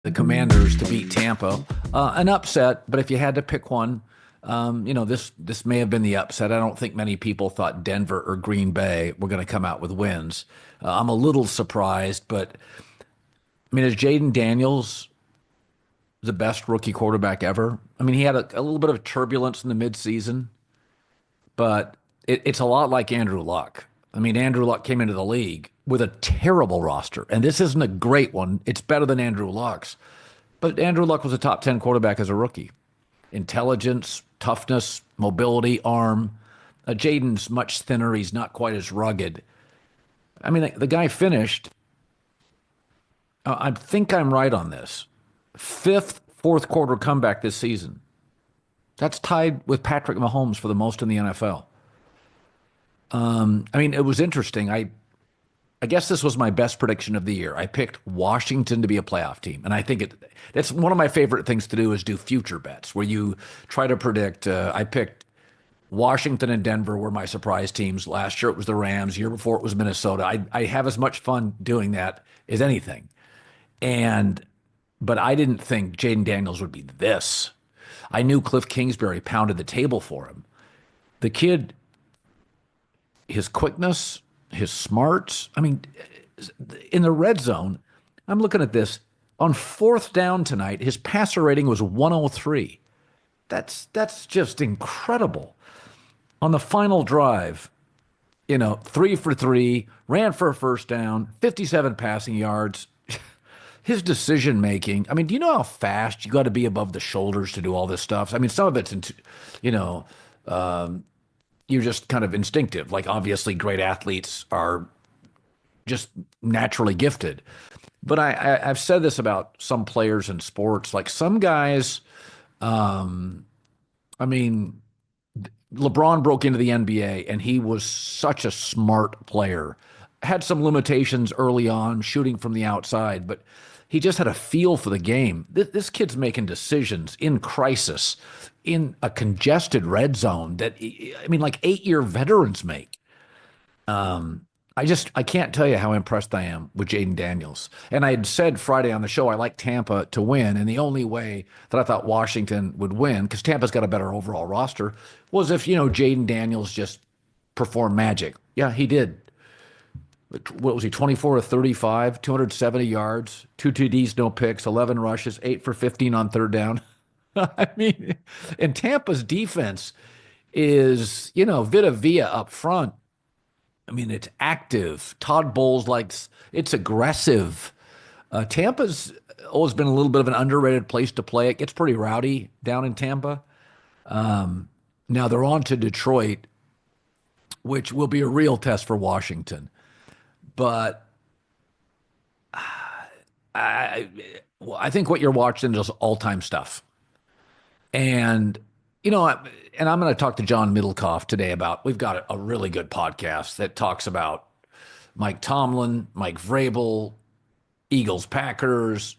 the Commanders to beat Tampa. An upset, but if you had to pick one, this may have been the upset. I don't think many people thought Denver or Green Bay were going to come out with wins. I'm a little surprised, but I mean, is Jayden Daniels the best rookie quarterback ever? I mean, he had a little bit of turbulence in the midseason, but it's a lot like Andrew Luck. I mean, Andrew Luck came into the league with a terrible roster, and this isn't a great one. It's better than Andrew Luck's. But Andrew Luck was a top 10 quarterback as a rookie. Intelligence, toughness, mobility, arm. Jayden's much thinner. He's not quite as rugged. I mean, the guy finished, I think I'm right on this, fifth fourth quarter comeback this season. That's tied with Patrick Mahomes for the most in the NFL. I mean, it was interesting. I guess this was my best prediction of the year. I picked Washington to be a playoff team, and I think that's one of my favorite things to do is do future bets where you try to predict. I picked Washington and Denver were my surprise teams. Last year it was the Rams. Year before it was Minnesota. I have as much fun doing that as anything, but I didn't think Jayden Daniels would be this. I knew Cliff Kingsbury pounded the table for him. The kid, his quickness, his smarts. I mean, in the red zone, I'm looking at this. On fourth down tonight, his passer rating was 103. That's just incredible. On the final drive, 3 for 3, ran for a first down, 57 passing yards. His decision making. I mean, do you know how fast you got to be above the shoulders to do all this stuff? I mean, some of it's, you're just kind of instinctive. Like, obviously, great athletes are just naturally gifted. But I've said this about some players in sports. Like, some guys, I mean, LeBron broke into the NBA, and he was such a smart player. Had some limitations early on, shooting from the outside, but he just had a feel for the game. This kid's making decisions in crisis, in a congested red zone that, I mean, like 8-year veterans make. I can't tell you how impressed I am with Jayden Daniels. And I had said Friday on the show I like Tampa to win, and the only way that I thought Washington would win, because Tampa's got a better overall roster, was if, Jayden Daniels just performed magic. Yeah, he did. What was he, 24 of 35, 270 yards, 2 TDs, no picks, 11 rushes, 8 for 15 on third down. I mean, and Tampa's defense is, Vita Vea up front. I mean, it's active. Todd Bowles likes, it's aggressive. Tampa's always been a little bit of an underrated place to play. It gets pretty rowdy down in Tampa. Now they're on to Detroit, which will be a real test for Washington. But I think what you're watching is all-time stuff. And, and I'm going to talk to John Middlecoff today about, we've got a really good podcast that talks about Mike Tomlin, Mike Vrabel, Eagles, Packers,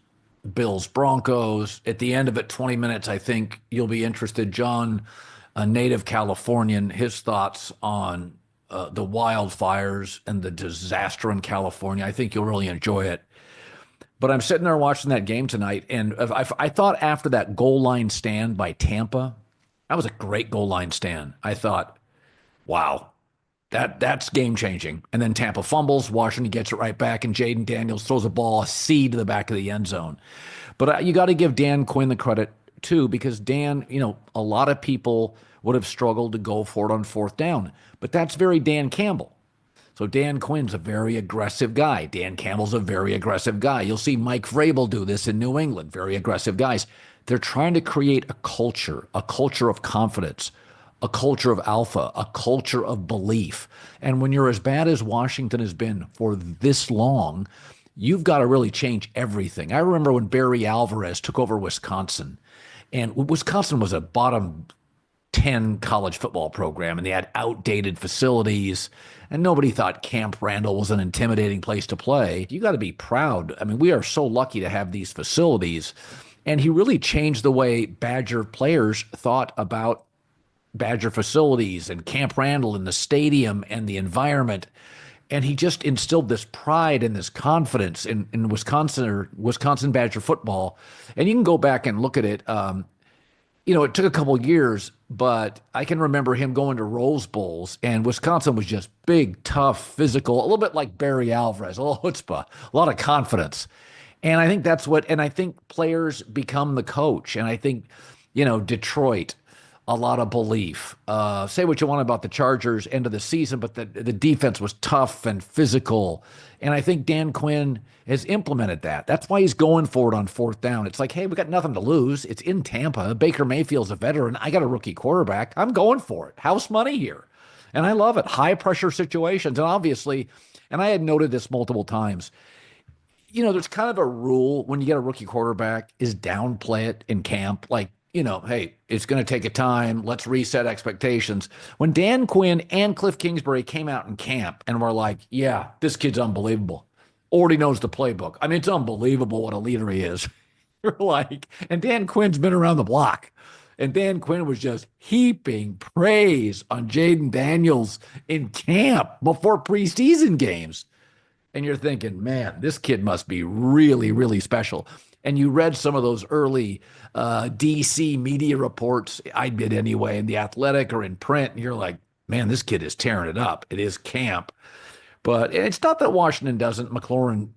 Bills, Broncos. At the end of it, 20 minutes, I think you'll be interested. John, a native Californian, his thoughts on the wildfires and the disaster in California. I think you'll really enjoy it. But I'm sitting there watching that game tonight, and I thought after that goal line stand by Tampa, that was a great goal line stand. I thought, wow, that's game-changing. And then Tampa fumbles, Washington gets it right back, and Jayden Daniels throws a ball, a seed to the back of the end zone. But you got to give Dan Quinn the credit, too, because Dan, a lot of people would have struggled to go for it on fourth down. But that's very Dan Campbell. So Dan Quinn's a very aggressive guy. Dan Campbell's a very aggressive guy. You'll see Mike Vrabel do this in New England, very aggressive guys. They're trying to create a culture of confidence, a culture of alpha, a culture of belief. And when you're as bad as Washington has been for this long, you've got to really change everything. I remember when Barry Alvarez took over Wisconsin, and Wisconsin was a bottom 10 college football program, and they had outdated facilities, and nobody thought Camp Randall was an intimidating place to play. You got to be proud. I mean, we are so lucky to have these facilities, and he really changed the way Badger players thought about Badger facilities and Camp Randall and the stadium and the environment. And he just instilled this pride and this confidence in Wisconsin or Wisconsin Badger football. And you can go back and look at it. It took a couple of years, but I can remember him going to Rose Bowls, and Wisconsin was just big, tough, physical, a little bit like Barry Alvarez, a little chutzpah, a lot of confidence. And I think and I think players become the coach. And I think, Detroit, a lot of belief. Say what you want about the Chargers end of the season, but the defense was tough and physical. And I think Dan Quinn has implemented that. That's why he's going for it on fourth down. It's like, hey, we got nothing to lose. It's in Tampa. Baker Mayfield's a veteran. I got a rookie quarterback. I'm going for it. House money here. And I love it. High pressure situations. And obviously, and I had noted this multiple times, there's kind of a rule when you get a rookie quarterback is downplay it in camp. Like, hey, it's going to take a time. Let's reset expectations. When Dan Quinn and Cliff Kingsbury came out in camp and were like, yeah, this kid's unbelievable. Already knows the playbook. I mean, it's unbelievable what a leader he is. You're like, and Dan Quinn's been around the block. And Dan Quinn was just heaping praise on Jayden Daniels in camp before preseason games. And you're thinking, man, this kid must be really, really special. And you read some of those early DC media reports, I did anyway, in The Athletic or in print, and you're like, man, this kid is tearing it up. It is camp. But it's not that Washington doesn't. Terry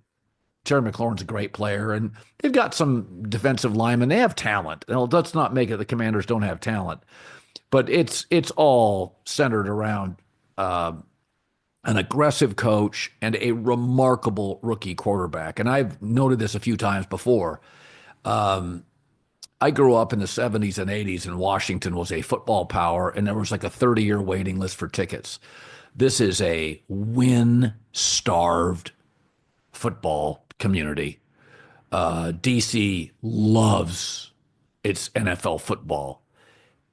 McLaurin's a great player, and they've got some defensive linemen. They have talent. Let's not make it the Commanders don't have talent. But it's all centered around an aggressive coach and a remarkable rookie quarterback. And I've noted this a few times before. I grew up in the 70s and 80s, and Washington was a football power, and there was like a 30-year waiting list for tickets. This is a win-starved football community. DC loves its NFL football,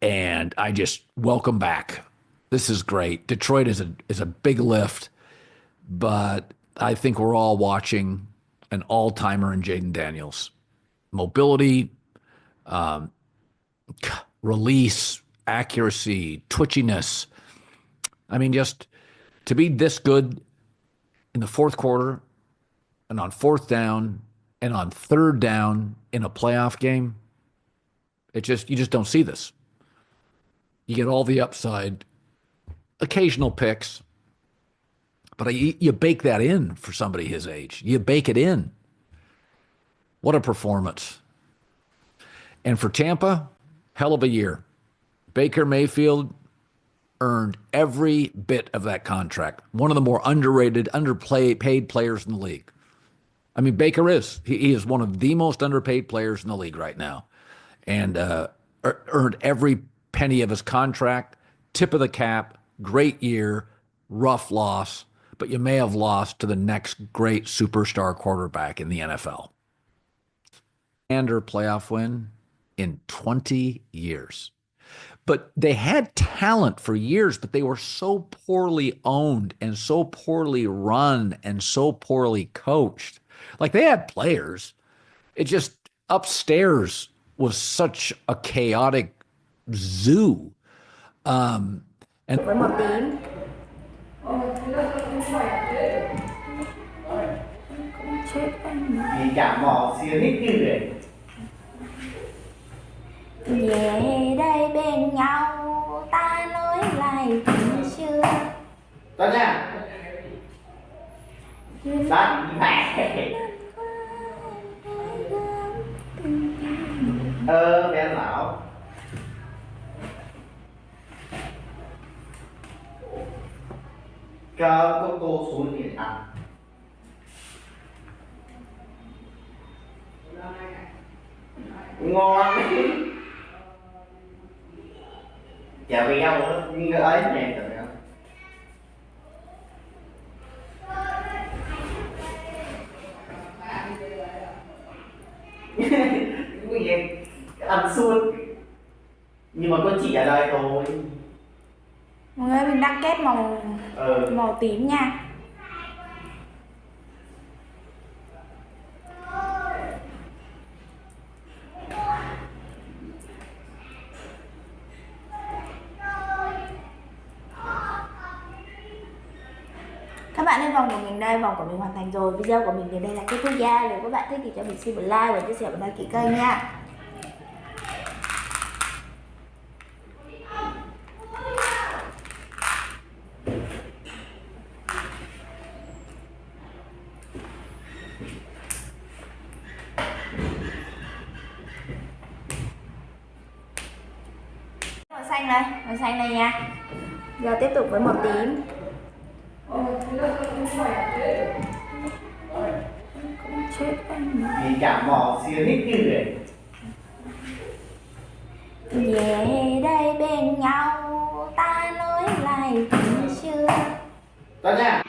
and I just welcome back. This is great. Detroit is a big lift, but I think we're all watching an all-timer in Jayden Daniels. Mobility, release, accuracy, twitchiness. I mean, just to be this good in the fourth quarter and on fourth down and on third down in a playoff game, you just don't see this. You get all the upside, occasional picks, but you bake that in for somebody his age. You bake it in. What a performance. And for Tampa, hell of a year. Baker Mayfield earned every bit of that contract. One of the more underrated, paid players in the league. I mean, Baker is. He is one of the most underpaid players in the league right now. And earned every penny of his contract, tip of the cap, great year, rough loss, but you may have lost to the next great superstar quarterback in the NFL. And playoff win in 20 years. But they had talent for years, but they were so poorly owned and so poorly run and so poorly coached. Like, they had players. It just upstairs was such a chaotic zoo. And với một tím Vì cả mỏ xìa nít như vậy. về đây bên nhau ta nói lại chuyện xưa. Đó nha. Đó mẹ. Bé lão. Cho cô xuống điện ăn. Ngon đấy. Chả bị nhau nhưng cái ấy nè rồi đó. Cái gì ăn suốt. Nhưng mà có chỉ ở đây thôi. Mọi người, mình đang kết màu tím nha. Các bạn ơi, vòng của mình đây, vòng của mình hoàn thành rồi. Video của mình đến đây là kết thúc nha. Nếu các bạn thích thì cho mình xin một like và chia sẻ và đăng ký kênh nha. Màu xanh đây nha. Giờ tiếp tục với màu tím. Chết anh. Thì cả mỏ xìa hít như vậy. Về đây bên nhau ta nối lại tình xưa. Đó nha.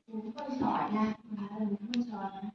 Đừng có sỏi nha, đừng có sỏi nha.